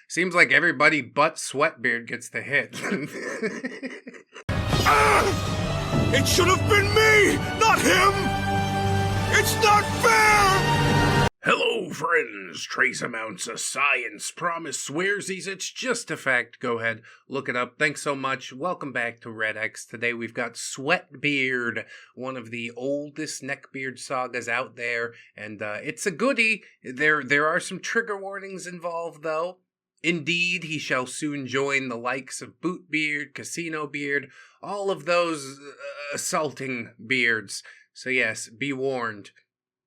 Seems like everybody but Sweatbeard gets the hit. It should have been me, not him! It's not fair! Hello, friends. Trace amounts of science. Promise swearsies. It's just a fact. Go ahead, look it up. Thanks so much. Welcome back to ReddX. Today we've got Sweatbeard, one of the oldest Neckbeard sagas out there, and it's a goodie. There are some trigger warnings involved, though. Indeed, he shall soon join the likes of Bootbeard, Casino Beard, all of those assaulting beards. So yes, be warned.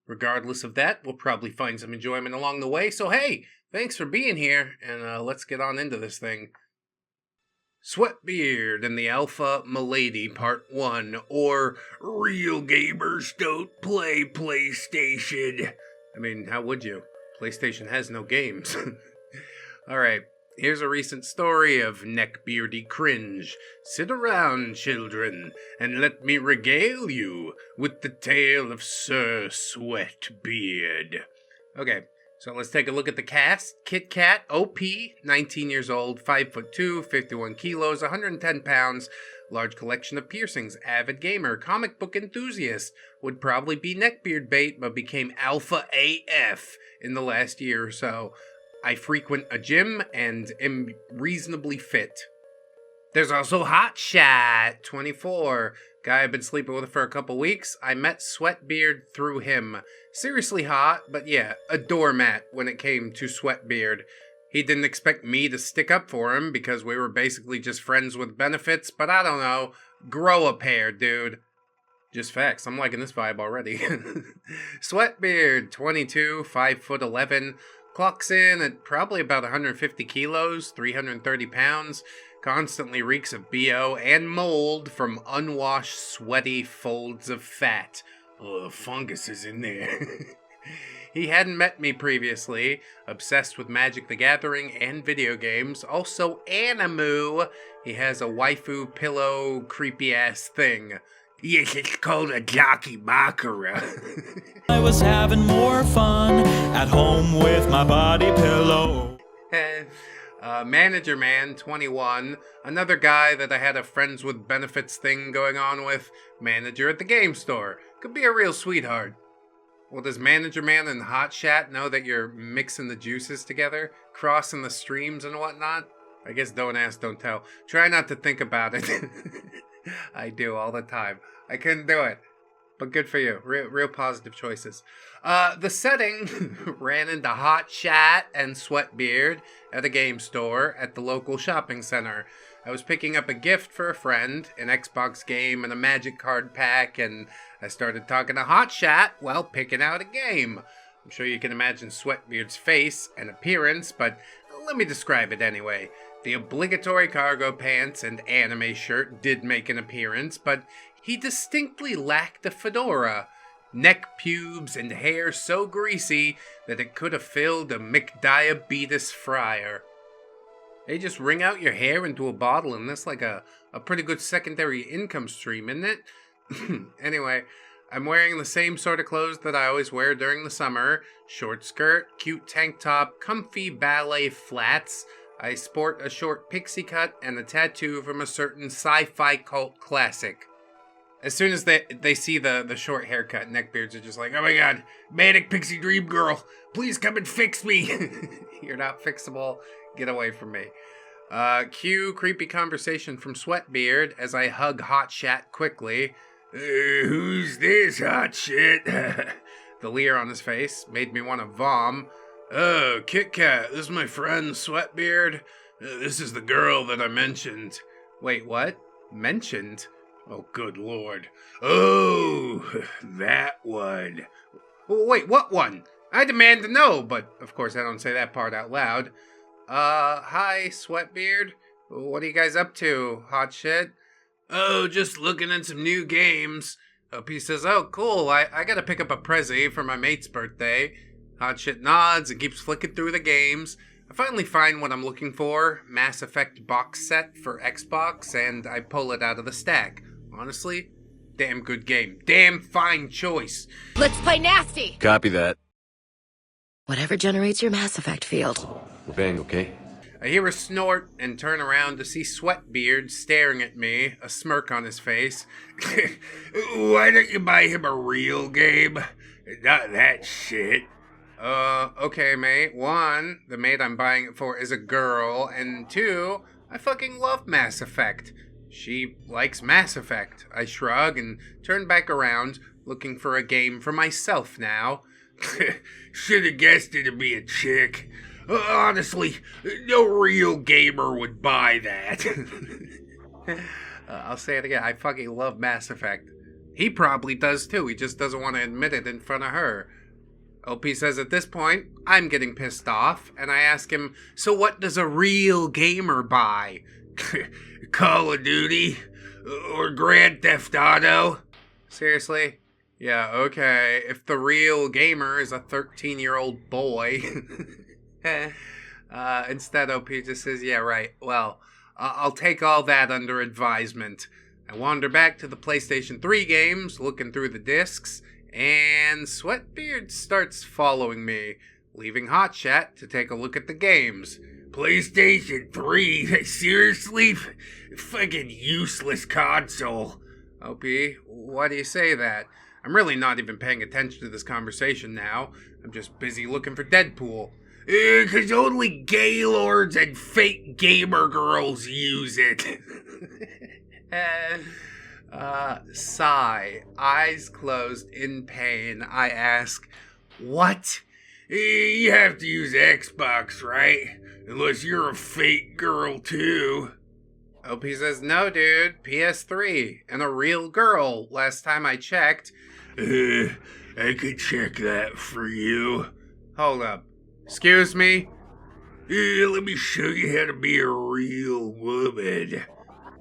Regardless of that, we'll probably find some enjoyment along the way. So hey, thanks for being here, and let's get on into this thing. Sweatbeard and the Alpha Milady Part 1, or Real Gamers Don't Play PlayStation. I mean, how would you? PlayStation has no games. Alright, here's a recent story of neckbeardy cringe. Sit around, children, and let me regale you with the tale of Sir Sweatbeard. Okay, so let's take a look at the cast. Kit Kat, OP, 19 years old, 5'2", 51 kilos, 110 pounds, large collection of piercings, avid gamer, comic book enthusiast, would probably be neckbeard bait, but became alpha AF in the last year or so. I frequent a gym and am reasonably fit. There's also Hotshot, 24. Guy I've been sleeping with for a couple weeks. I met Sweatbeard through him. Seriously hot, but yeah, a doormat when it came to Sweatbeard. He didn't expect me to stick up for him because we were basically just friends with benefits, but I don't know. Grow a pair, dude. Just facts. I'm liking this vibe already. Sweatbeard, 22, 5'11". Clocks in at probably about 150 kilos, 330 pounds, constantly reeks of BO and mold from unwashed, sweaty folds of fat. Fungus is in there. He hadn't met me previously, obsessed with Magic the Gathering and video games, also Animu. He has a waifu pillow creepy-ass thing. Yes, it's called a jockey baccarat. I was having more fun at home with my body pillow. Manager Man, 21. Another guy that I had a friends with benefits thing going on with. Manager at the game store. Could be a real sweetheart. Well, does Manager Man and Hotshot know that you're mixing the juices together? Crossing the streams and whatnot? I guess don't ask, don't tell. Try not to think about it. I do all the time. I couldn't do it. But good for you. Real positive choices. The setting ran into Hotshot and Sweatbeard at a game store at the local shopping center. I was picking up a gift for a friend, an Xbox game and a Magic card pack, and I started talking to Hotshot while picking out a game. I'm sure you can imagine Sweatbeard's face and appearance, but let me describe it anyway. The obligatory cargo pants and anime shirt did make an appearance, but he distinctly lacked a fedora. Neck pubes and hair so greasy that it could have filled a McDiabetes fryer. They just wring out your hair into a bottle, and that's like a pretty good secondary income stream, isn't it? Anyway, I'm wearing the same sort of clothes that I always wear during the summer. Short skirt, cute tank top, comfy ballet flats. I sport a short pixie cut and a tattoo from a certain sci-fi cult classic. As soon as they see the short haircut, neckbeards are just like, oh my god, manic pixie dream girl, please come and fix me. You're not fixable, get away from me. Cue creepy conversation from Sweatbeard as I hug Hotshot quickly. Who's this hot shit? The leer on his face made me want to vom. Oh, Kit Kat, this is my friend Sweatbeard. This is the girl that I mentioned. Wait, what? Mentioned? Oh, good lord. Oh, that one. Wait, what one? I demand to know, but of course I don't say that part out loud. Hi, Sweatbeard. What are you guys up to, hot shit? Oh, just looking at some new games. He says, oh, cool, I gotta pick up a Prezi for my mate's birthday. Hotshit nods and keeps flicking through the games. I finally find what I'm looking for, Mass Effect box set for Xbox, and I pull it out of the stack. Honestly, damn good game. Damn fine choice. Let's play nasty! Copy that. Whatever generates your Mass Effect field. We're bang, okay? I hear a snort and turn around to see Sweatbeard staring at me, a smirk on his face. Why don't you buy him a real game? Not that shit. Okay, mate. 1, the mate I'm buying it for is a girl, and 2, I fucking love Mass Effect. She likes Mass Effect. I shrug and turn back around, looking for a game for myself now. Should have guessed it'd be a chick. Honestly, no real gamer would buy that. I'll say it again. I fucking love Mass Effect. He probably does too. He just doesn't want to admit it in front of her. OP says at this point, I'm getting pissed off, and I ask him, so what does a real gamer buy? Call of Duty? Or Grand Theft Auto? Seriously? Yeah, okay. If the real gamer is a 13-year-old boy. Instead, OP just says, yeah, right. Well, I'll take all that under advisement. I wander back to the PlayStation 3 games, looking through the discs, and Sweatbeard starts following me, leaving Hotchat to take a look at the games. PlayStation 3? Seriously? Fucking useless console. OP, why do you say that? I'm really not even paying attention to this conversation now. I'm just busy looking for Deadpool. 'Cause only gaylords and fake gamer girls use it. Sigh, eyes closed in pain, I ask, what? You have to use Xbox, right? Unless you're a fake girl, too. OP says, no, dude, PS3, and a real girl, last time I checked. I could check that for you. Hold up. Excuse me? Let me show you how to be a real woman.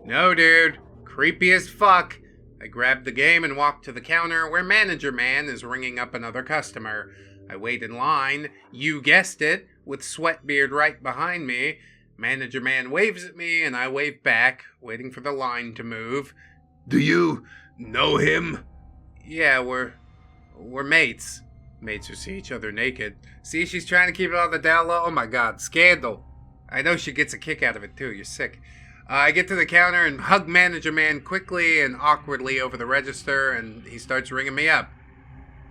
No, dude. Creepy as fuck. I grab the game and walk to the counter where Manager Man is ringing up another customer. I wait in line, you guessed it, with Sweatbeard right behind me. Manager Man waves at me and I wave back, waiting for the line to move. Do you know him? Yeah, we're mates. Mates who see each other naked. See, she's trying to keep it on the down low. Oh my god, scandal. I know she gets a kick out of it too, you're sick. I get to the counter and hug Manager Man quickly and awkwardly over the register, and he starts ringing me up.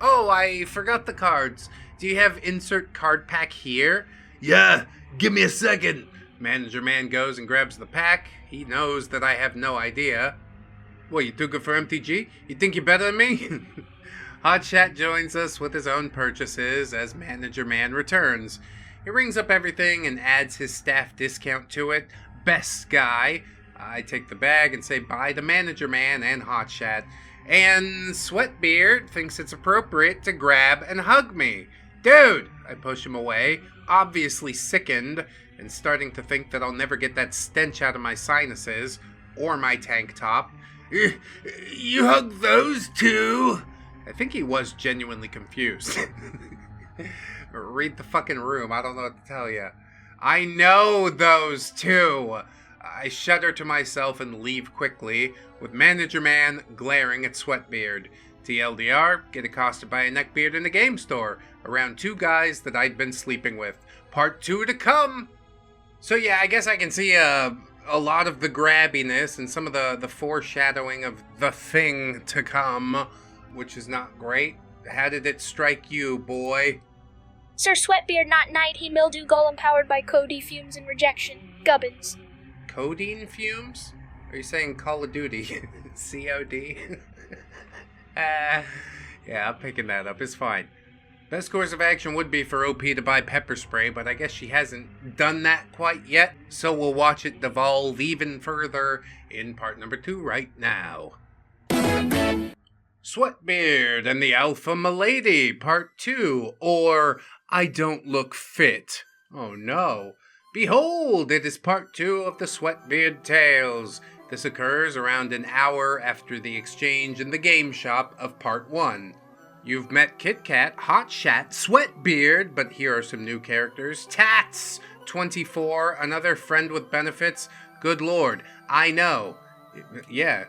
Oh, I forgot the cards. Do you have insert card pack here? Yeah, give me a second. Manager Man goes and grabs the pack. He knows that I have no idea. What, you too good for MTG? You think you're better than me? Hotchat joins us with his own purchases as Manager Man returns. He rings up everything and adds his staff discount to it. Best guy. I take the bag and say bye to Manager Man and Hotchat. And Sweatbeard thinks it's appropriate to grab and hug me. Dude! I push him away, obviously sickened, and starting to think that I'll never get that stench out of my sinuses, or my tank top. You hug those two? I think he was genuinely confused. Read the fucking room, I don't know what to tell you. I know those two! I shudder to myself and leave quickly, with Manager Man glaring at Sweatbeard. TLDR, get accosted by a neckbeard in a game store, around 2 guys that I'd been sleeping with. Part 2 to come! So yeah, I guess I can see a lot of the grabbiness and some of the foreshadowing of the thing to come, which is not great. How did it strike you, boy? Sir Sweatbeard not knight, he mildew golem powered by Cody fumes and rejection. Gubbins. Codeine fumes? Are you saying Call of Duty? COD? Yeah, I'm picking that up. It's fine. Best course of action would be for OP to buy pepper spray, but I guess she hasn't done that quite yet, so we'll watch it devolve even further in part number 2 right now. Sweatbeard and the Alpha Milady, part 2, or I Don't Look Fit. Oh no. Behold, it is part 2 of the Sweatbeard Tales. This occurs around an hour after the exchange in the game shop of part 1. You've met Kit Kat, Hotchat, Sweatbeard, but here are some new characters. Tats, 24, another friend with benefits. Good lord, I know. Yeah,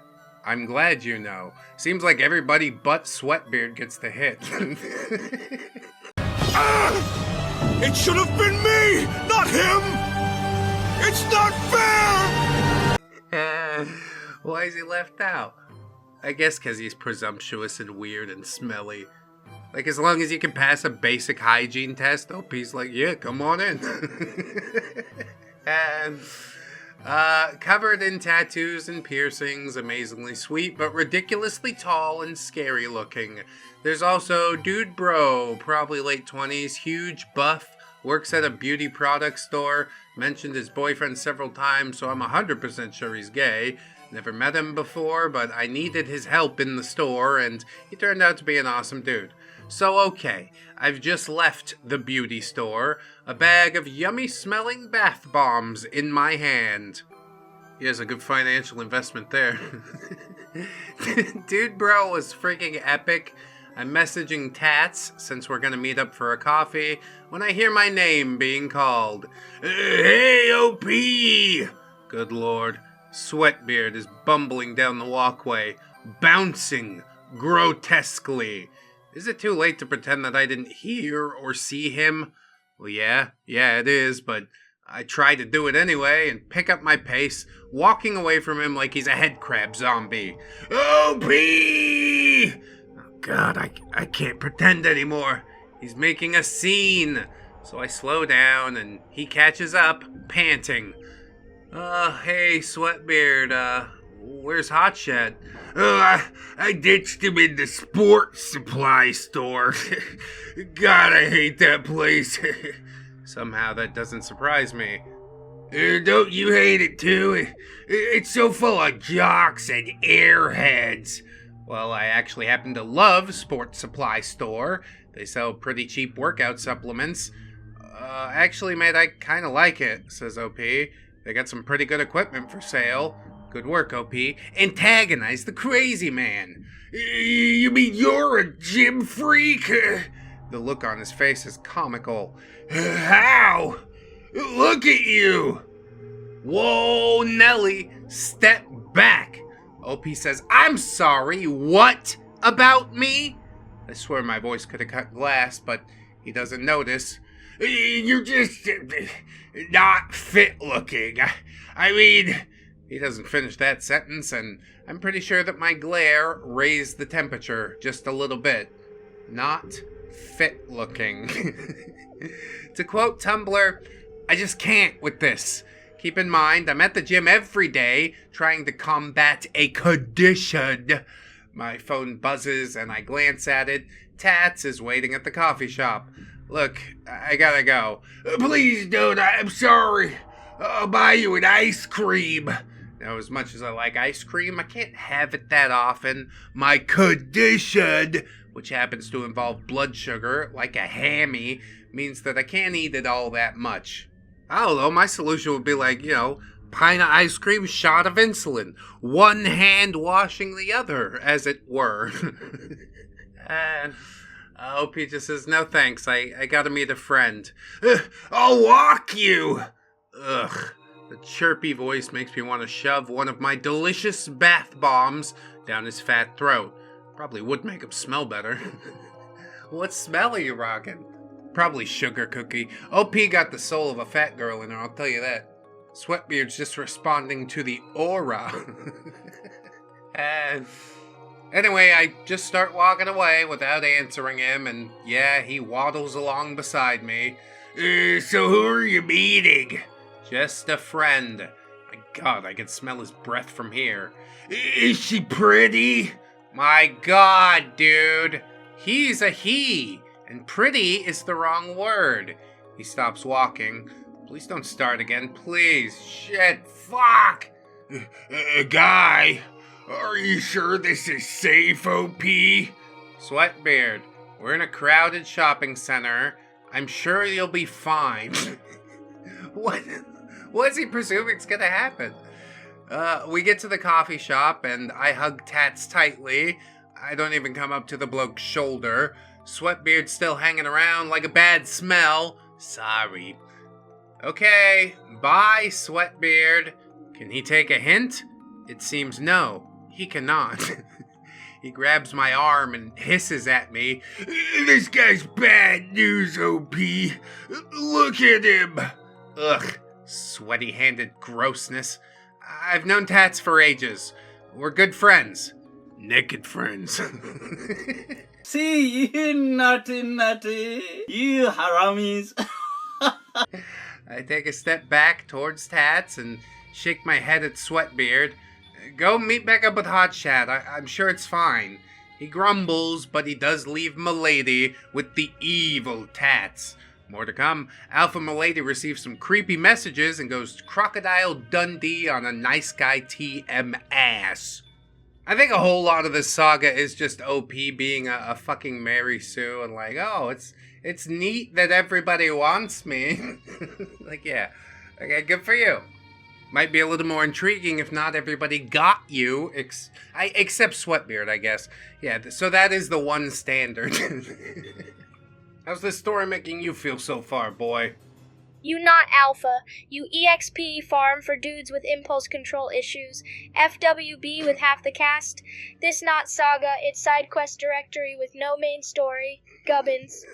I'm glad you know. Seems like everybody but Sweatbeard gets the hit. It should have been me, not him! It's not fair! Why is he left out? I guess because he's presumptuous and weird and smelly. Like, as long as you can pass a basic hygiene test, OP's like, yeah, come on in. And, covered in tattoos and piercings, amazingly sweet, but ridiculously tall and scary looking. There's also Dude Bro, probably late 20s, huge buff, works at a beauty product store, mentioned his boyfriend several times, so I'm 100% sure he's gay. Never met him before, but I needed his help in the store, and he turned out to be an awesome dude. So okay, I've just left the beauty store, a bag of yummy-smelling bath bombs in my hand. He has a good financial investment there. Dude Bro was freaking epic. I'm messaging Tats, since we're gonna meet up for a coffee, when I hear my name being called. Hey, OP! Good lord. Sweatbeard is bumbling down the walkway, bouncing grotesquely. Is it too late to pretend that I didn't hear or see him? Well, yeah, it is, but I try to do it anyway and pick up my pace, walking away from him like he's a headcrab zombie. OP! Oh God, I can't pretend anymore. He's making a scene. So I slow down and he catches up, panting. Hey, Sweatbeard, where's Hotshot? I ditched him in the sports supply store. God, I hate that place. Somehow that doesn't surprise me. Don't you hate it too? It's so full of jocks and airheads. Well, I actually happen to love sports supply store. They sell pretty cheap workout supplements. Actually, mate, I kinda like it, says OP. They got some pretty good equipment for sale. Good work, OP. Antagonize the crazy man. You mean you're a gym freak? The look on his face is comical. How? Look at you. Whoa, Nelly, step back. OP says, I'm sorry, what about me? I swear my voice could have cut glass, but he doesn't notice. You're just not fit looking. I mean... He doesn't finish that sentence, and I'm pretty sure that my glare raised the temperature just a little bit. Not fit looking. To quote Tumblr, I just can't with this. Keep in mind, I'm at the gym every day trying to combat a condition. My phone buzzes and I glance at it. Tats is waiting at the coffee shop. Look, I gotta go. Please don't, I'm sorry. I'll buy you an ice cream. Now, as much as I like ice cream, I can't have it that often. My condition, which happens to involve blood sugar, like a hammy, means that I can't eat it all that much. I don't know, my solution would be like, pint of ice cream, shot of insulin. One hand washing the other, as it were. And OP just says, no thanks, I gotta meet a friend. I'll walk you. Ugh. The chirpy voice makes me want to shove one of my delicious bath bombs down his fat throat. Probably would make him smell better. What smell are you rocking? Probably sugar cookie. OP got the soul of a fat girl in her, I'll tell you that. Sweatbeard's just responding to the aura. And anyway, I just start walking away without answering him, and yeah, he waddles along beside me. So who are you meeting? Just a friend. My God, I can smell his breath from here. Is she pretty? My God, dude. He's a he, and pretty is the wrong word. He stops walking. Please don't start again, please. Shit, fuck. Guy, are you sure this is safe, OP? Sweatbeard, we're in a crowded shopping center. I'm sure you'll be fine. What's he presuming's gonna happen? We get to the coffee shop, and I hug Tats tightly. I don't even come up to the bloke's shoulder. Sweatbeard's still hanging around like a bad smell. Sorry. Okay, bye, Sweatbeard. Can he take a hint? It seems no, he cannot. He grabs my arm and hisses at me. This guy's bad news, OP. Look at him. Ugh, Sweaty-handed grossness. I've known Tats for ages. We're good friends. Naked friends. See, you naughty, you haramis. I take a step back towards Tats and shake my head at Sweatbeard. Go meet back up with Hotshot. I'm sure it's fine. He grumbles, but he does leave Milady with the evil Tats. More to come. Alpha Milady receives some creepy messages and goes Crocodile Dundee on a nice guy TM ass. I think a whole lot of this saga is just OP being a fucking Mary Sue and like, oh, it's neat that everybody wants me. Like, yeah. Okay, good for you. Might be a little more intriguing if not everybody got you, except Sweatbeard, I guess. Yeah, so that is the one standard. How's this story making you feel so far, boy? You not alpha. You EXP farm for dudes with impulse control issues. FWB with half the cast. This not saga, it's side quest directory with no main story. Gubbins.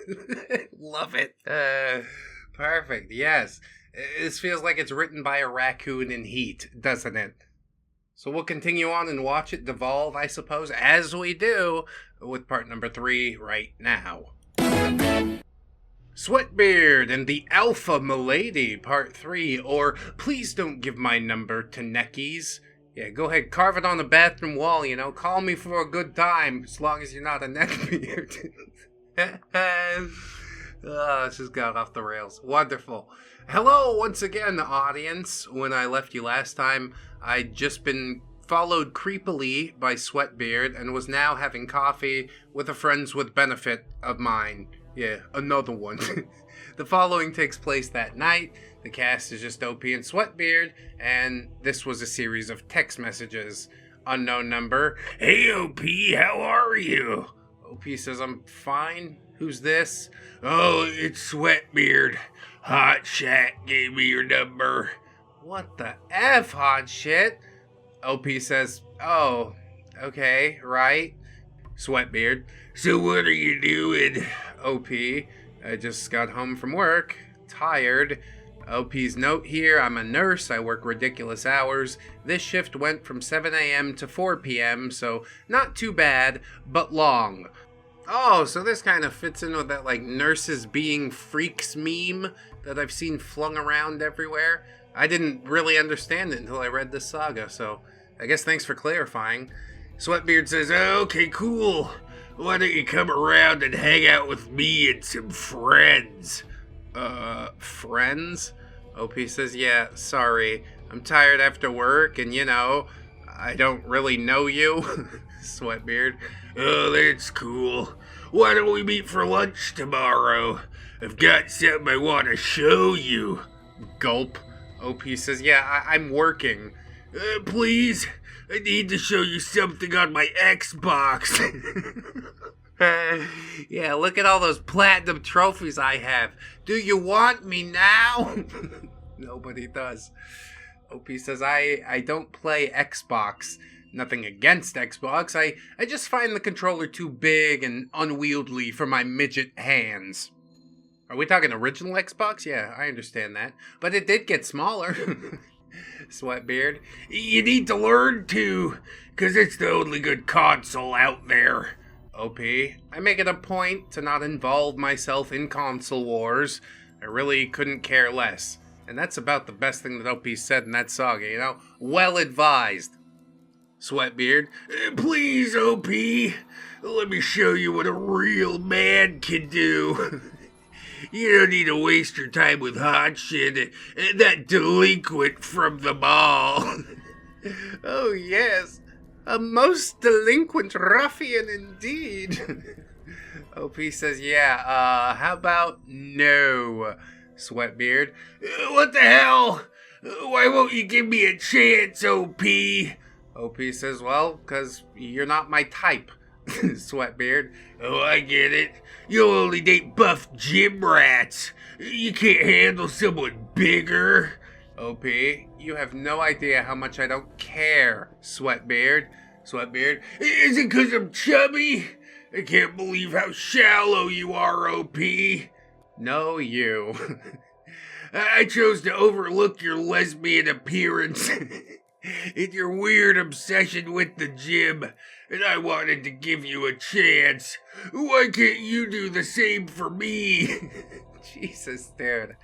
Love it. Perfect, yes. This feels like it's written by a raccoon in heat, doesn't it? So we'll continue on and watch it devolve, I suppose, as we do, with part number 3 right now. Sweatbeard and the Alpha Milady, part 3, or Please Don't Give My Number to Neckies. Yeah, go ahead, carve it on the bathroom wall, you know, call me for a good time, as long as you're not a neckbeard. Oh, this has got off the rails. Wonderful. Hello once again, audience. When I left you last time, I'd just been followed creepily by Sweatbeard and was now having coffee with a friends with benefit of mine. Yeah, another one. The following takes place that night. The cast is just OP and Sweatbeard, and this was a series of text messages. Unknown number. Hey, OP, how are you? OP says, I'm fine. Who's this? Oh, it's Sweatbeard. Hotshot gave me your number. What the F, hot shit? OP says, oh, okay, right. Sweatbeard. So what are you doing? OP, I just got home from work. Tired. OP's note here, I'm a nurse, I work ridiculous hours. This shift went from 7 a.m. to 4 p.m., so not too bad, but long. Oh, so this kind of fits in with that, like, nurses being freaks meme that I've seen flung around everywhere. I didn't really understand it until I read this saga, so I guess thanks for clarifying. Sweatbeard says, okay, cool. Why don't you come around and hang out with me and some friends? Friends? OP says, yeah, sorry. I'm tired after work, and you know, I don't really know you. Sweatbeard. Oh, that's cool. Why don't we meet for lunch tomorrow? I've got something I want to show you. Gulp. OP says, yeah, I'm working. Please, I need to show you something on my Xbox. Yeah, look at all those platinum trophies I have. Do you want me now? Nobody does. OP says, I don't play Xbox. Nothing against Xbox. I just find the controller too big and unwieldy for my midget hands. Are we talking original Xbox? Yeah, I understand that. But it did get smaller. Sweatbeard. You need to learn to, because it's the only good console out there. OP. I make it a point to not involve myself in console wars. I really couldn't care less. And that's about the best thing that OP said in that saga, you know? Well advised. Sweatbeard. Please, OP. Let me show you what a real man can do. You don't need to waste your time with Hotshot, that delinquent from the mall. Oh, yes. A most delinquent ruffian indeed. OP says, yeah, how about no, Sweatbeard? What the hell? Why won't you give me a chance, OP? OP says, well, 'cause you're not my type, Sweatbeard. Oh, I get it. You'll only date buff gym rats. You can't handle someone bigger. OP, you have no idea how much I don't care, Sweatbeard. Sweatbeard. Is it 'cause I'm chubby? I can't believe how shallow you are, OP. No, you. I chose to overlook your lesbian appearance and your weird obsession with the gym, and I wanted to give you a chance. Why can't you do the same for me? Jesus, dude.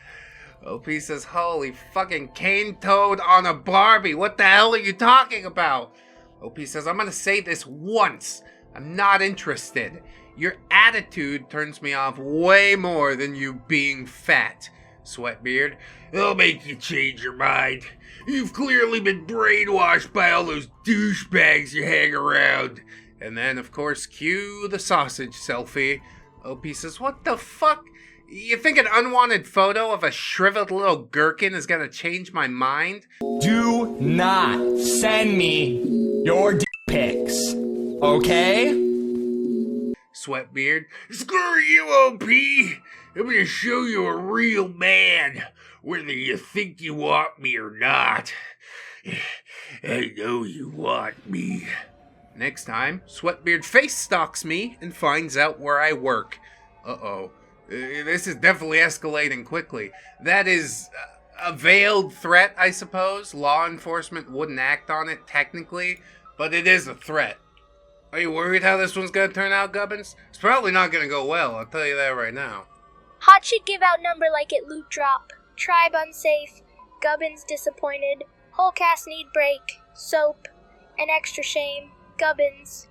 OP says, holy fucking cane toad on a Barbie. What the hell are you talking about? OP says, I'm gonna say this once. I'm not interested. Your attitude turns me off way more than you being fat. Sweatbeard, I'll make you change your mind. You've clearly been brainwashed by all those douchebags you hang around. And then, of course, cue the sausage selfie. OP says, what the fuck? You think an unwanted photo of a shriveled little gherkin is gonna change my mind? Do not send me your pics, okay? Sweatbeard, screw you, OP! I'm gonna show you a real man, whether you think you want me or not. I know you want me. Next time, Sweatbeard face stalks me and finds out where I work. Uh-oh. This is definitely escalating quickly. That is a veiled threat, I suppose. Law enforcement wouldn't act on it technically, but it is a threat. Are you worried how this one's gonna turn out, Gubbins? It's probably not gonna go well, I'll tell you that right now. Hot shit give out number like it loot drop. Tribe unsafe. Gubbins disappointed. Whole cast need break. Soap. An extra shame. Gubbins.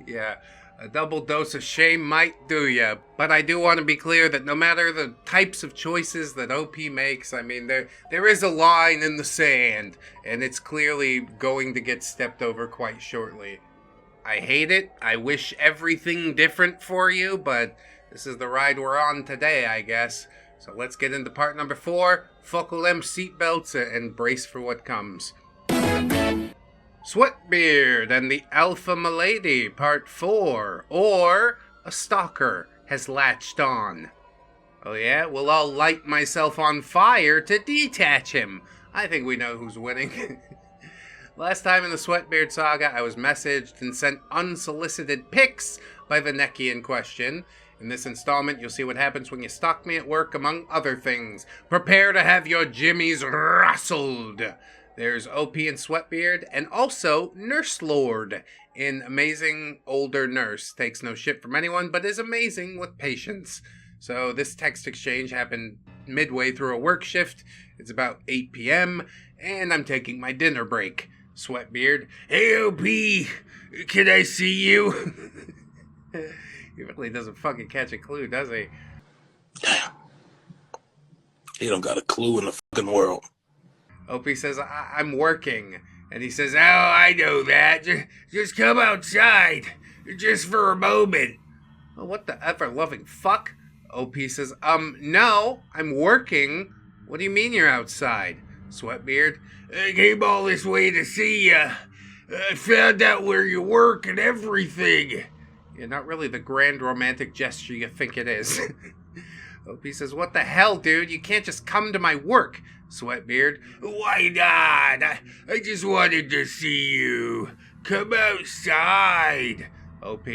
Yeah, a double dose of shame might do ya, but I do want to be clear that no matter the types of choices that OP makes, I mean, there is a line in the sand, and it's clearly going to get stepped over quite shortly. I hate it. I wish everything different for you, but this is the ride we're on today, I guess. So let's get into part number 4. Buckle them seatbelts and brace for what comes. Sweatbeard and the Alpha Milady, part 4. Or, a stalker has latched on. Oh yeah? Well, I'll light myself on fire to detach him. I think we know who's winning. Last time in the Sweatbeard saga, I was messaged and sent unsolicited pics by the Necky in question. In this installment, you'll see what happens when you stalk me at work, among other things. Prepare to have your jimmies rustled. There's OP and Sweatbeard, and also Nurse Lord, an amazing older nurse. Takes no shit from anyone, but is amazing with patience. So this text exchange happened midway through a work shift. It's about 8 p.m., and I'm taking my dinner break. Sweatbeard, Hey, OP, can I see you? he really doesn't fucking catch a clue, does he? Damn. He don't got a clue in the fucking world. OP says, I'm working. And he says, Oh, I know that. Just come outside. Just for a moment. well, what the ever-loving fuck? OP says, no, I'm working. What do you mean you're outside? Sweatbeard, I came all this way to see ya. I found out where you work and everything. you're not really the grand romantic gesture you think it is. OP says, what the hell, dude? You can't just come to my work. Sweatbeard, Why not? I just wanted to see you. Come outside. OP,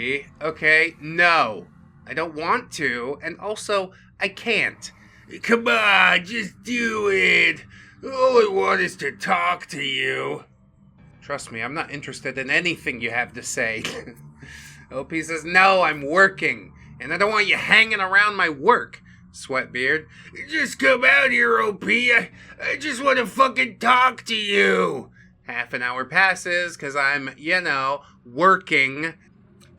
okay, no. I don't want to, and also, I can't. Come on, just do it. All I want is to talk to you. Trust me, I'm not interested in anything you have to say. OP says, no, I'm working, and I don't want you hanging around my work. Sweatbeard, Just come out here, OP. I just want to fucking talk to you. half an hour passes, cause I'm, working.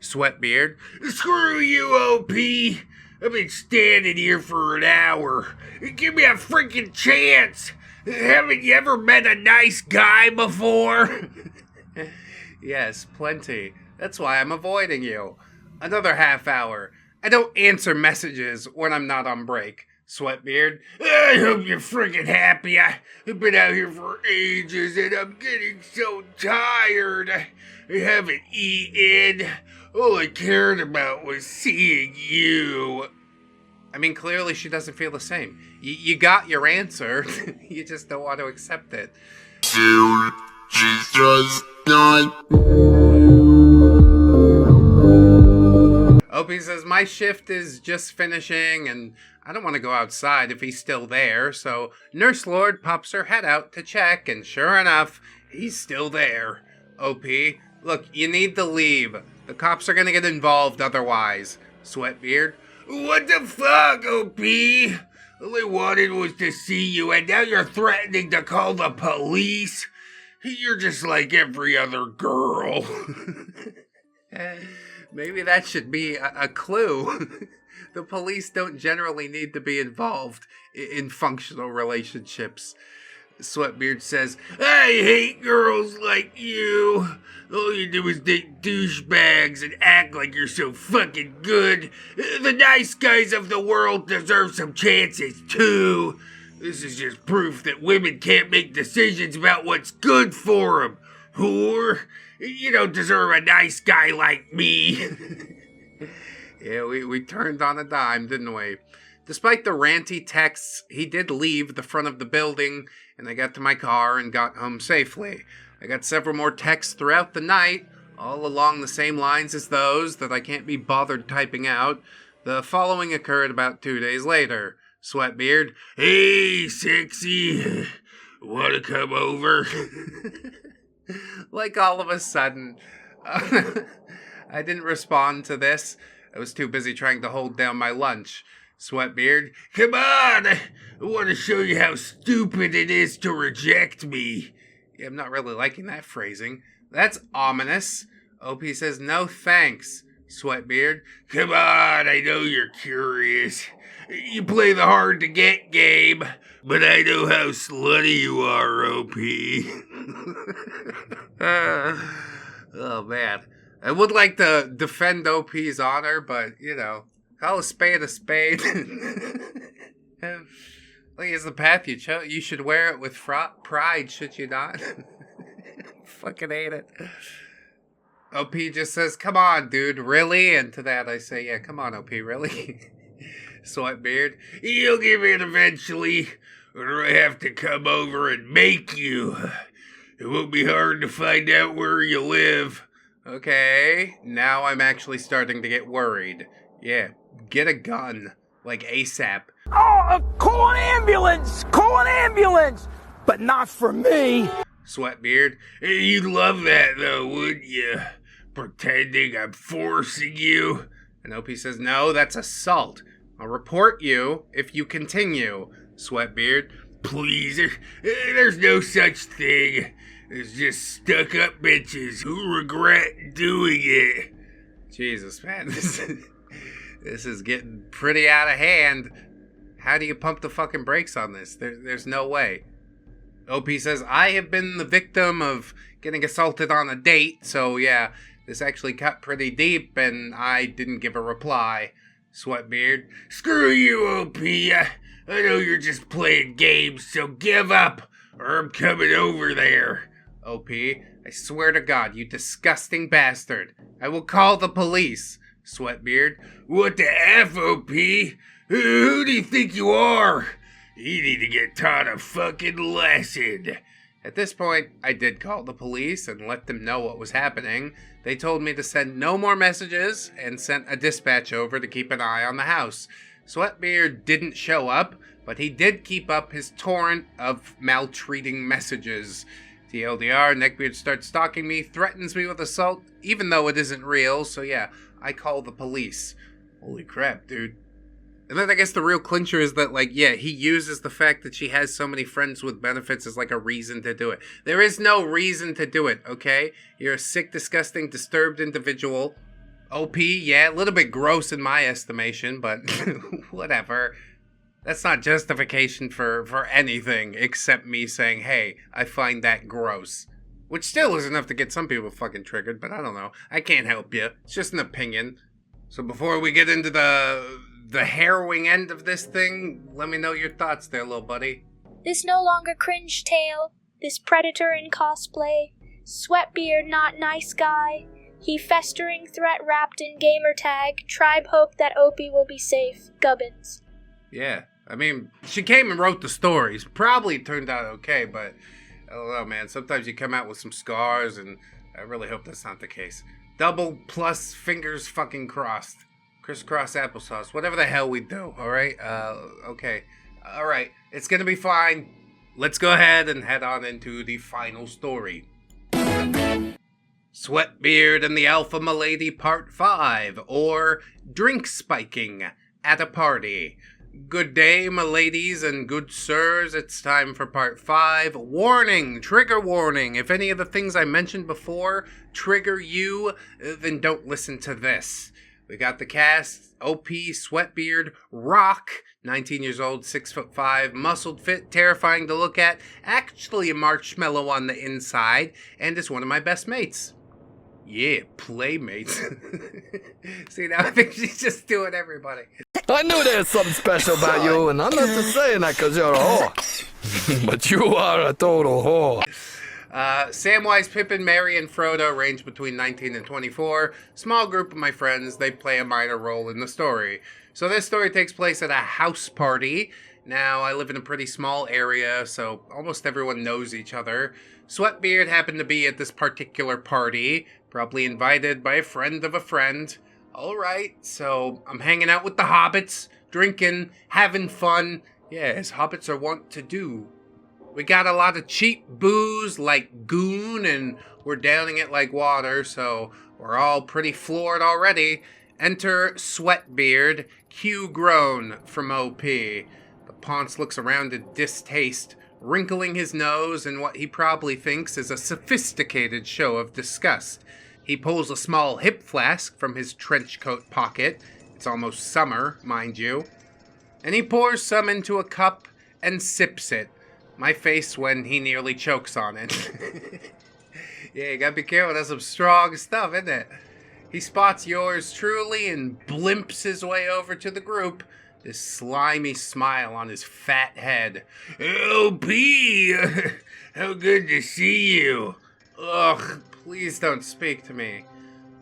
Sweatbeard, Screw you, OP. I've been standing here for an hour. Give me a freaking chance. Haven't you ever met a nice guy before? yes, plenty. That's why I'm avoiding you. Another half hour. I don't answer messages when I'm not on break. Sweatbeard, I hope you're freaking happy. I've been out here for ages and I'm getting so tired. I haven't eaten. All I cared about was seeing you. I mean, clearly she doesn't feel the same. You got your answer. You just don't want to accept it. Dude, she's just not. Opie says, my shift is just finishing, and I don't want to go outside if he's still there, so Nurse Lord pops her head out to check, and sure enough, he's still there. Opie, look, you need to leave. The cops are gonna get involved otherwise. Sweatbeard, What the fuck, OP? All I wanted was to see you, and now you're threatening to call the police? You're just like every other girl. maybe that should be a clue. The police don't generally need to be involved in functional relationships. Sweatbeard says, I hate girls like you. All you do is date douchebags and act like you're so fucking good. The nice guys of the world deserve some chances too. This is just proof that women can't make decisions about what's good for them. Whore, you don't deserve a nice guy like me. Yeah, we turned on a dime, didn't we? Despite the ranty texts, he did leave the front of the building, and I got to my car and got home safely. I got several more texts throughout the night, all along the same lines as those that I can't be bothered typing out. The following occurred about 2 days later. Sweatbeard, Hey, sexy. Wanna come over? like all of a sudden. I didn't respond to this. I was too busy trying to hold down my lunch. Sweatbeard, Come on. I want to show you how stupid it is to reject me. yeah, I'm not really liking that phrasing. That's ominous. OP says, no thanks. Sweatbeard, Come on, I know you're curious. You play the hard to get game, but I know how slutty you are, OP. oh man. I would like to defend OP's honor, but, you know, call a spade a spade. Like, it's the path you chose. You should wear it with pride, should you not? Fucking hate it. OP just says, come on, dude, really? And to that I say, yeah, come on, OP, really? Sweatbeard, You'll give in eventually, or do I have to come over and make you? It won't be hard to find out where you live. okay, now I'm actually starting to get worried. Yeah, get a gun, like ASAP. Call an ambulance! Call an ambulance! But not for me! Sweatbeard, You'd love that though, wouldn't you? Pretending I'm forcing you. and OP says, no, that's assault. I'll report you if you continue. Sweatbeard, Please, there's no such thing. There's just stuck-up bitches who regret doing it. Jesus, man, this is getting pretty out of hand. How do you pump the fucking brakes on this? There's no way. OP says, I have been the victim of getting assaulted on a date, so yeah, this actually cut pretty deep, and I didn't give a reply. Sweatbeard, Screw you, OP. I know you're just playing games, so give up, or I'm coming over there. OP, I swear to God, you disgusting bastard. I will call the police. Sweatbeard, What the F, OP? Who do you think you are? You need to get taught a fucking lesson. At this point, I did call the police and let them know what was happening. They told me to send no more messages and sent a dispatch over to keep an eye on the house. Sweatbeard didn't show up, but he did keep up his torrent of maltreating messages. TLDR, Neckbeard starts stalking me, threatens me with assault, even though it isn't real, so yeah, I call the police. Holy crap, dude. And then I guess the real clincher is that, like, yeah, he uses the fact that she has so many friends with benefits as, like, a reason to do it. There is no reason to do it, okay? You're a sick, disgusting, disturbed individual. OP, yeah, a little bit gross in my estimation, but whatever. That's not justification for anything except me saying, hey, I find that gross. Which still is enough to get some people fucking triggered, but I don't know. I can't help you. It's just an opinion. So before we get into the harrowing end of this thing, let me know your thoughts there, little buddy. This no longer cringe tale. This predator in cosplay. Sweatbeard not nice guy. He festering threat wrapped in gamer tag. Tribe hope that Opie will be safe. Gubbins. Yeah, I mean, she came and wrote the stories. Probably turned out okay, but I don't know, man. Sometimes you come out with some scars, and I really hope that's not the case. Double plus fingers fucking crossed. Crisscross applesauce. Whatever the hell we do, alright? Okay. Alright, it's gonna be fine. Let's go ahead and head on into the final story. Sweatbeard and the Alpha Milady Part 5, or Drink Spiking at a Party. Good day, my ladies and good sirs. It's time for Part 5. Warning! Trigger warning! If any of the things I mentioned before trigger you, then don't listen to this. We got the cast: OP, Sweatbeard, Rock, 19 years old, 6'5", muscled, fit, terrifying to look at, actually a marshmallow on the inside, and is one of my best mates. Yeah, playmates. See, now I think she's just doing everybody. I knew there was something special about you, and I'm not just saying that because you're a whore. But you are a total whore. Samwise, Pippin, Merry, and Frodo range between 19 and 24. Small group of my friends, they play a minor role in the story. So this story takes place at a house party. Now, I live in a pretty small area, so almost everyone knows each other. Sweatbeard happened to be at this particular party, probably invited by a friend of a friend. Alright, so I'm hanging out with the hobbits, drinking, having fun. Yeah, as hobbits are wont to do. We got a lot of cheap booze like goon, and we're downing it like water, so we're all pretty floored already. Enter Sweatbeard, cue groan from OP. The Ponce looks around in distaste, wrinkling his nose in what he probably thinks is a sophisticated show of disgust. He pulls a small hip flask from his trench coat pocket. It's almost summer, mind you. And he pours some into a cup and sips it. My face when he nearly chokes on it. Yeah, you gotta be careful. That's some strong stuff, isn't it? He spots yours truly and blimps his way over to the group, this slimy smile on his fat head. LP, how good to see you. Ugh, please don't speak to me.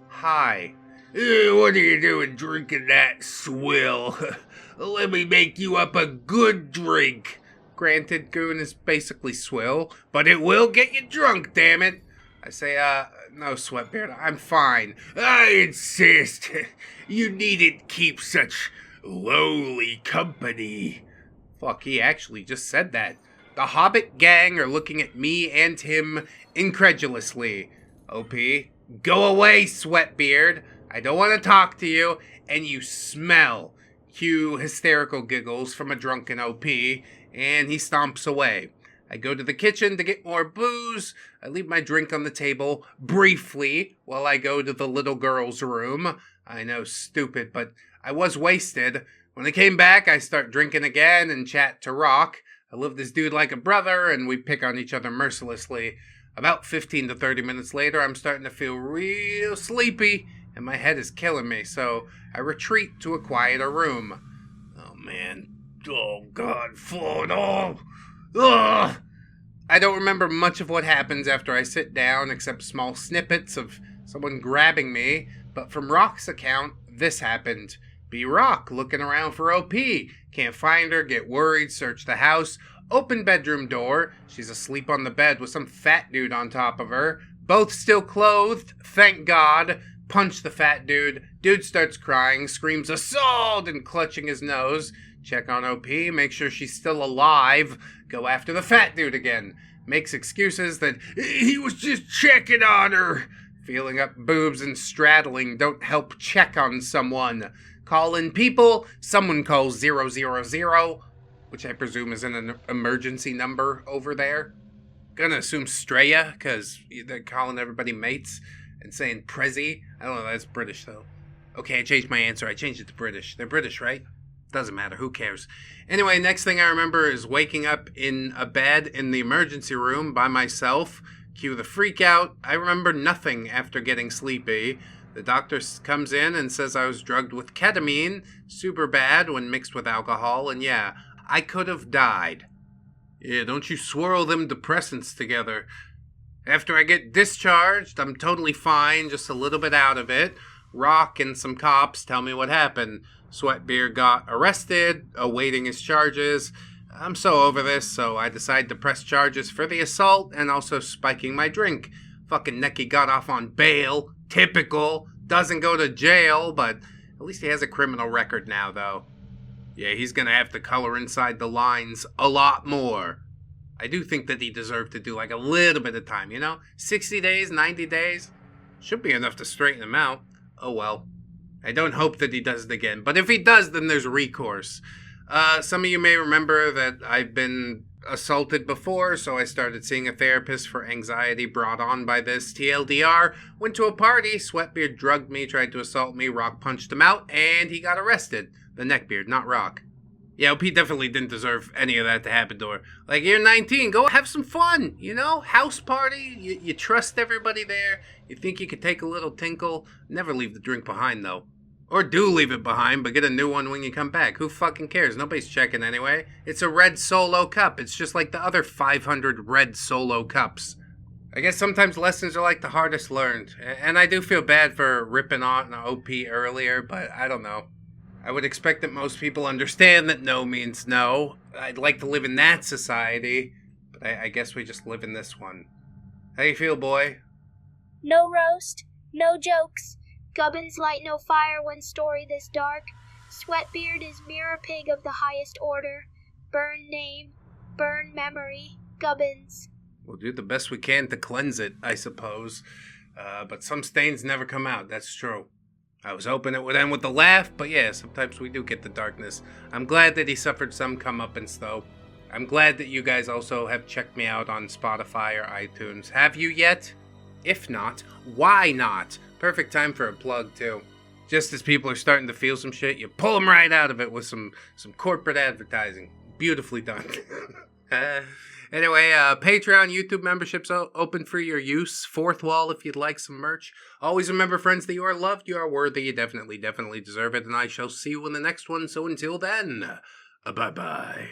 Hi. What are you doing drinking that swill? Let me make you up a good drink. Granted, goon is basically swill, but it will get you drunk, damn it. I say, no, Sweatbeard, I'm fine. I insist. You needn't keep such lowly company. Fuck, he actually just said that. The Hobbit gang are looking at me and him incredulously. OP, go away, Sweatbeard. I don't want to talk to you, and you smell. Cue hysterical giggles from a drunken OP, and he stomps away. I go to the kitchen to get more booze. I leave my drink on the table briefly while I go to the little girl's room. I know, stupid, but I was wasted. When I came back, I start drinking again and chat to Rock. I love this dude like a brother, and we pick on each other mercilessly. About 15 to 30 minutes later, I'm starting to feel real sleepy, and my head is killing me, so I retreat to a quieter room. Oh, man. Oh, God, Ford. Ugh! I don't remember much of what happens after I sit down, except small snippets of someone grabbing me, but from Rock's account, this happened. Be Rock, looking around for OP. Can't find her, get worried, search the house. Open bedroom door. She's asleep on the bed with some fat dude on top of her. Both still clothed, thank God. Punch the fat dude. Dude starts crying, screams assault and clutching his nose. Check on OP, make sure she's still alive. Go after the fat dude again. Makes excuses that he was just checking on her. Feeling up boobs and straddling don't help check on someone. Call in people, someone calls 000, which I presume is an emergency number over there. Gonna assume Straya, because they're calling everybody mates and saying Prezi. I don't know, that's British though. Okay, I changed my answer. I changed it to British. They're British, right? Doesn't matter, who cares? Anyway, next thing I remember is waking up in a bed in the emergency room by myself. Cue the freak out. I remember nothing after getting sleepy. The doctor comes in and says I was drugged with ketamine, super bad when mixed with alcohol, and yeah, I could have died. Yeah, don't you swirl them depressants together. After I get discharged, I'm totally fine, just a little bit out of it. Rock and some cops tell me what happened. Sweatbeard got arrested, awaiting his charges. I'm so over this, so I decide to press charges for the assault and also spiking my drink. Fucking Necky got off on bail. Typical. Doesn't go to jail, but At least he has a criminal record now, though. Yeah, he's gonna have to color inside the lines a lot more. I do think that he deserved to do like a little bit of time, 60 days, 90 days. Should be enough to straighten him out. Oh well. I don't hope that he does it again, but if he does, then there's recourse. Some of you may remember that I've been assaulted before, so I started seeing a therapist for anxiety brought on by this. TLDR, went to a party, Sweatbeard drugged me, tried to assault me, Rock punched him out, and he got arrested. The Neckbeard, not Rock. Yeah, OP definitely didn't deserve any of that to happen to her. Like, you're 19, go have some fun, House party, you trust everybody there, you think you could take a little tinkle. Never leave the drink behind, though. Or do leave it behind, but get a new one when you come back. Who fucking cares? Nobody's checking anyway. It's a red solo cup. It's just like the other 500 red solo cups. I guess sometimes lessons are like the hardest learned. And I do feel bad for ripping on OP earlier, but I don't know. I would expect that most people understand that no means no. I'd like to live in that society, but I guess we just live in this one. How you feel, boy? No roast, no jokes. Gubbins light no fire when story this dark. Sweatbeard is mirror pig of the highest order. Burn name, burn memory, Gubbins. We'll do the best we can to cleanse it, I suppose. But some stains never come out, that's true. I was hoping it would end with a laugh, but yeah, sometimes we do get the darkness. I'm glad that he suffered some comeuppance, though. I'm glad that you guys also have checked me out on Spotify or iTunes. Have you yet? If not, why not? Perfect time for a plug, too. Just as people are starting to feel some shit, you pull them right out of it with some corporate advertising. Beautifully done. Anyway, Patreon, YouTube memberships open for your use. Fourth wall if you'd like some merch. Always remember, friends, that you are loved, you are worthy, you definitely deserve it, and I shall see you in the next one. So until then, bye-bye.